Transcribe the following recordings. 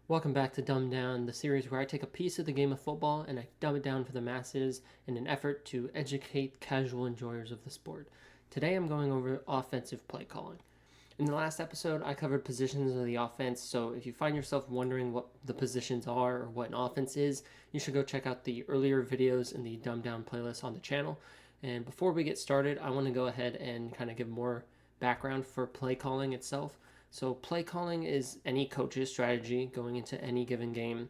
Welcome back to Dumb Down, the series where I take a piece of the game of football and I dumb it down for the masses in an effort to educate casual enjoyers of the sport. Today I'm going over offensive play calling. In the last episode, I covered positions of the offense, so if you find yourself wondering what the positions are or what an offense is, you should go check out the earlier videos in the Dumb Down playlist on the channel. And before we get started, I want to go ahead and kind of give more background for play calling itself. So play calling is any coach's strategy going into any given game.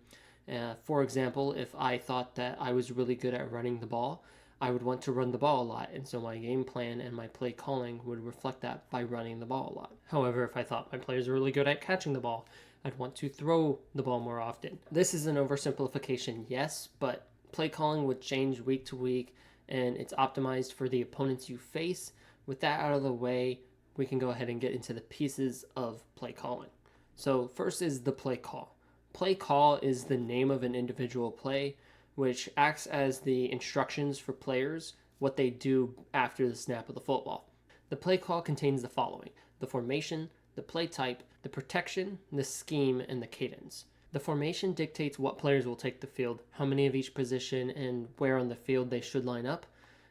For example, if I thought that I was really good at running the ball, I would want to run the ball a lot, and so my game plan and my play calling would reflect that by running the ball a lot. However, if I thought my players were really good at catching the ball, I'd want to throw the ball more often. This is an oversimplification, yes, but play calling would change week to week, and it's optimized for the opponents you face. With that out of the way, we can go ahead and get into the pieces of play calling. So first is the play call. Play call is the name of an individual play, which acts as the instructions for players, what they do after the snap of the football. The play call contains the following: the formation, the play type, the protection, the scheme, and the cadence. The formation dictates what players will take the field, how many of each position, and where on the field they should line up.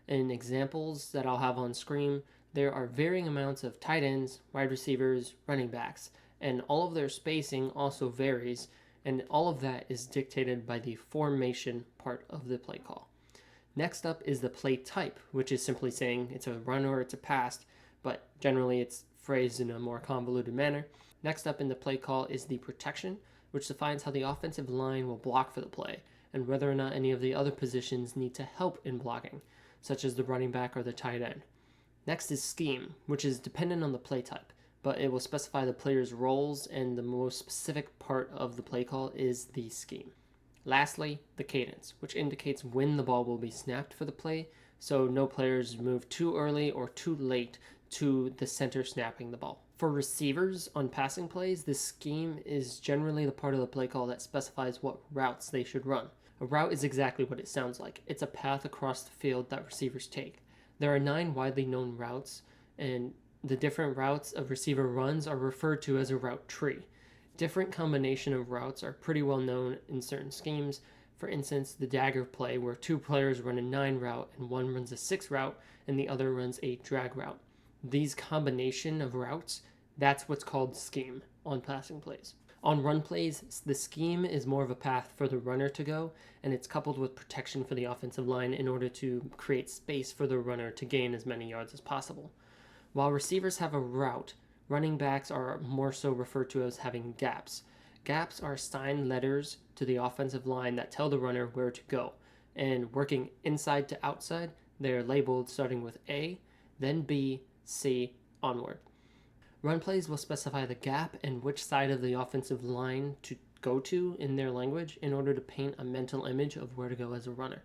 In examples that I'll have on screen, there are varying amounts of tight ends, wide receivers, running backs, and all of their spacing also varies, and all of that is dictated by the formation part of the play call. Next up is the play type, which is simply saying it's a run or it's a pass, but generally it's phrased in a more convoluted manner. Next up in the play call is the protection, which defines how the offensive line will block for the play, and whether or not any of the other positions need to help in blocking, such as the running back or the tight end. Next is scheme, which is dependent on the play type, but it will specify the player's roles, and the most specific part of the play call is the scheme. Lastly, the cadence, which indicates when the ball will be snapped for the play, so no players move too early or too late to the center snapping the ball. For receivers on passing plays, this scheme is generally the part of the play call that specifies what routes they should run. A route is exactly what it sounds like. It's a path across the field that receivers take. There are 9 widely known routes, and the different routes a receiver runs are referred to as a route tree. Different combination of routes are pretty well known in certain schemes. For instance, the dagger play, where 2 players run a 9 route and one runs a 6 route and the other runs a drag route. These combination of routes, that's what's called scheme on passing plays. On run plays, the scheme is more of a path for the runner to go, and it's coupled with protection for the offensive line in order to create space for the runner to gain as many yards as possible. While receivers have a route, running backs are more so referred to as having gaps. Gaps are assigned letters to the offensive line that tell the runner where to go, and working inside to outside, they are labeled starting with A, then B, C, onward. Run plays will specify the gap and which side of the offensive line to go to in their language in order to paint a mental image of where to go as a runner.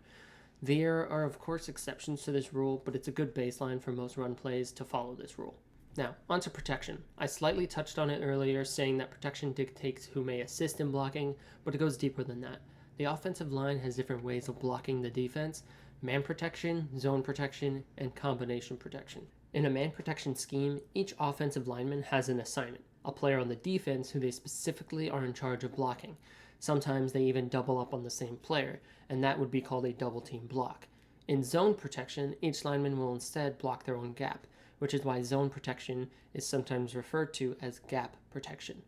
There are, of course, exceptions to this rule, but it's a good baseline for most run plays to follow this rule. Now, onto protection. I slightly touched on it earlier, saying that protection dictates who may assist in blocking, but it goes deeper than that. The offensive line has different ways of blocking the defense: man protection, zone protection, and combination protection. In a man protection scheme, each offensive lineman has an assignment, a player on the defense who they specifically are in charge of blocking. Sometimes they even double up on the same player, and that would be called a double team block. In zone protection, each lineman will instead block their own gap, which is why zone protection is sometimes referred to as gap protection.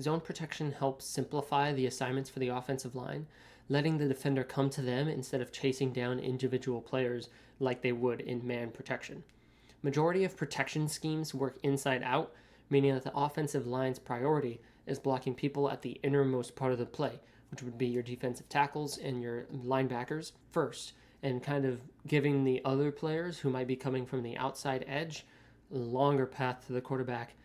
Zone protection helps simplify the assignments for the offensive line, letting the defender come to them instead of chasing down individual players like they would in man protection. Majority of protection schemes work inside out, meaning that the offensive line's priority is blocking people at the innermost part of the play, which would be your defensive tackles and your linebackers first, and kind of giving the other players who might be coming from the outside edge a longer path to the quarterback.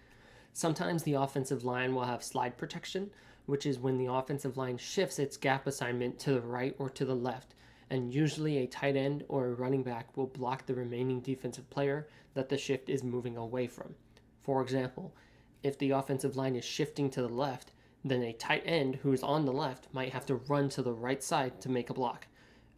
Sometimes the offensive line will have slide protection, which is when the offensive line shifts its gap assignment to the right or to the left, and usually a tight end or a running back will block the remaining defensive player that the shift is moving away from. For example, if the offensive line is shifting to the left, then a tight end who is on the left might have to run to the right side to make a block,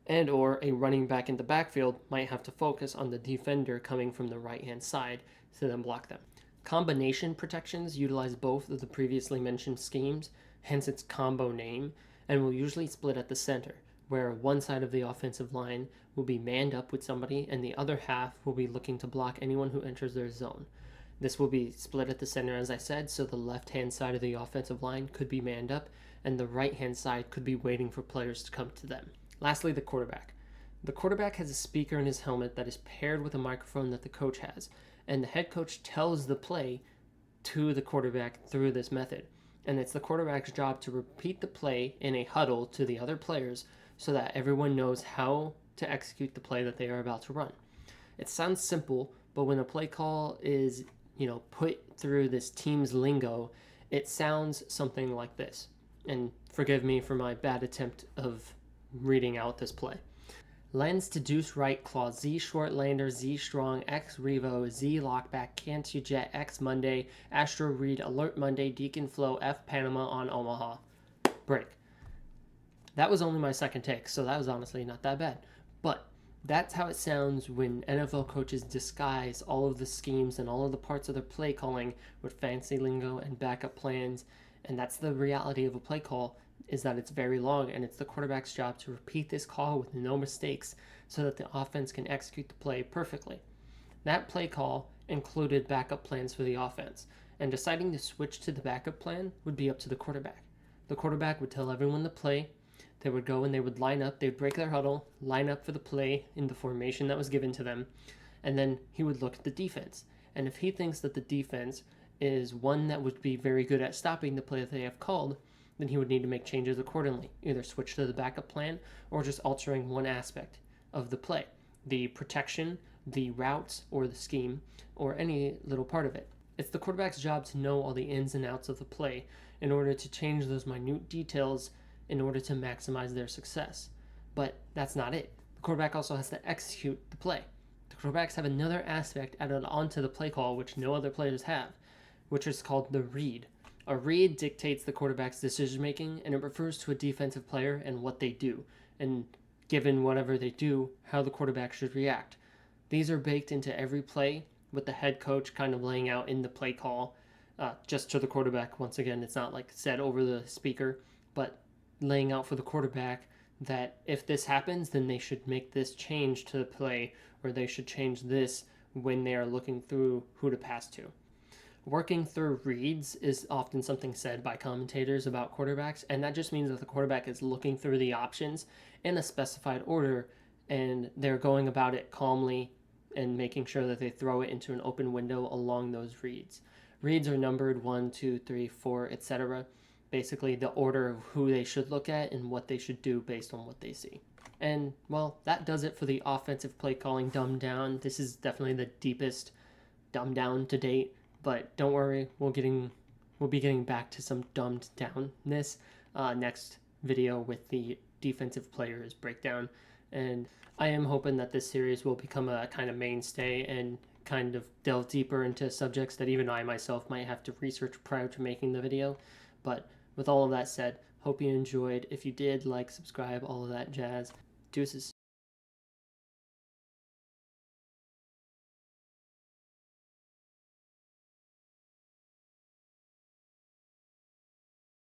and or a running back in the backfield might have to focus on the defender coming from the right-hand side to then block them. Combination protections utilize both of the previously mentioned schemes, hence its combo name, and will usually split at the center, where one side of the offensive line will be manned up with somebody and the other half will be looking to block anyone who enters their zone. This will be split at the center, as I said, so the left-hand side of the offensive line could be manned up and the right-hand side could be waiting for players to come to them. Lastly, the quarterback. The quarterback has a speaker in his helmet that is paired with a microphone that the coach has, and the head coach tells the play to the quarterback through this method. And it's the quarterback's job to repeat the play in a huddle to the other players so that everyone knows how to execute the play that they are about to run. It sounds simple, but when a play call is, put through this team's lingo, it sounds something like this. And forgive me for my bad attempt of reading out this play. Lens to deuce right claw, Z short lander, Z strong, X revo, Z lockback, can't you jet, X Monday, Astro read, alert Monday, Deacon flow, F Panama on Omaha. Break. That was only my second take, so that was honestly not that bad. But that's how it sounds when NFL coaches disguise all of the schemes and all of the parts of their play calling with fancy lingo and backup plans. And that's the reality of a play call, is that it's very long, and it's the quarterback's job to repeat this call with no mistakes so that the offense can execute the play perfectly. That play call included backup plans for the offense, and deciding to switch to the backup plan would be up to the quarterback. The quarterback would tell everyone the play. They would go and they would line up, they'd break their huddle, line up for the play in the formation that was given to them, and then he would look at the defense. And if he thinks that the defense is one that would be very good at stopping the play that they have called, then he would need to make changes accordingly, either switch to the backup plan or just altering one aspect of the play, the protection, the routes, or the scheme, or any little part of it. It's the quarterback's job to know all the ins and outs of the play in order to change those minute details in order to maximize their success. But that's not it. The quarterback also has to execute the play. The quarterbacks have another aspect added onto the play call which no other players have, which is called the read. A read dictates the quarterback's decision making, and it refers to a defensive player and what they do, and given whatever they do, how the quarterback should react. These are baked into every play, with the head coach kind of laying out in the play call, just to the quarterback. Once again, it's not like said over the speaker, but laying out for the quarterback that if this happens, then they should make this change to the play, or they should change this when they are looking through who to pass to. Working through reads is often something said by commentators about quarterbacks, and that just means that the quarterback is looking through the options in a specified order, and they're going about it calmly and making sure that they throw it into an open window along those reads. Reads are numbered 1, 2, 3, 4, etc. Basically the order of who they should look at and what they should do based on what they see. And, well, that does it for the offensive play calling dumbed down. This is definitely the deepest dumbed down to date. But don't worry, we'll be getting back to some dumbed downness next video with the defensive players breakdown. And I am hoping that this series will become a kind of mainstay and kind of delve deeper into subjects that even I myself might have to research prior to making the video. But with all of that said, hope you enjoyed. If you did, like, subscribe, all of that jazz. Deuces.